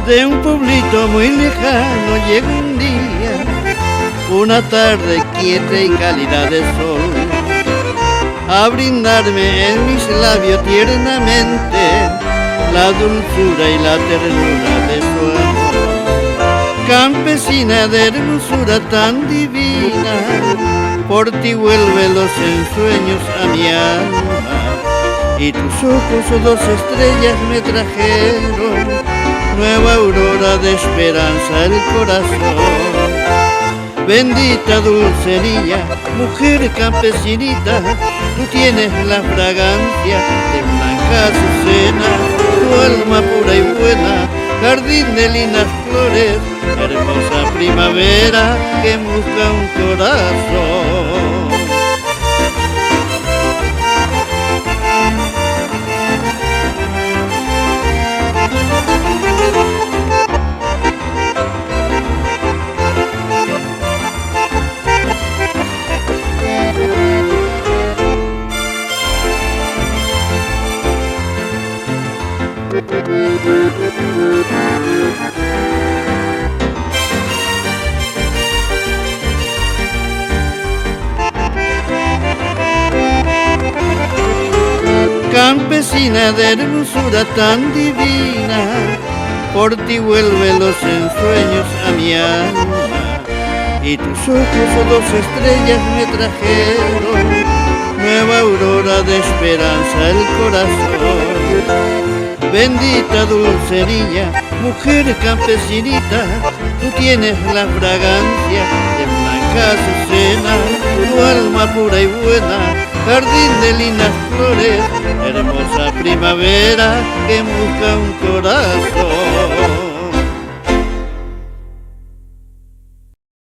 De un pueblito muy lejano llega un día, una tarde quieta y cálida de sol, a brindarme en mis labios tiernamente la dulzura y la ternura de su amor. Campesina de hermosura tan divina, por ti vuelve los ensueños a mi alma, y tus ojos, dos estrellas me trajeron nueva aurora de esperanza el corazón. Bendita dulcería, mujer campesinita, tú tienes la fragancia de blanca azucena, tu alma pura y buena, jardín de lindas flores, hermosa primavera que busca un corazón. Campesina de hermosura tan divina, por ti vuelve los ensueños a mi alma, y tus ojos, dos estrellas me trajeron nueva aurora de esperanza el corazón. Bendita dulcería, mujer campesinita, tú tienes la fragancia de blanca azucena, tu alma pura y buena, jardín de lindas flores, hermosa primavera que busca un corazón.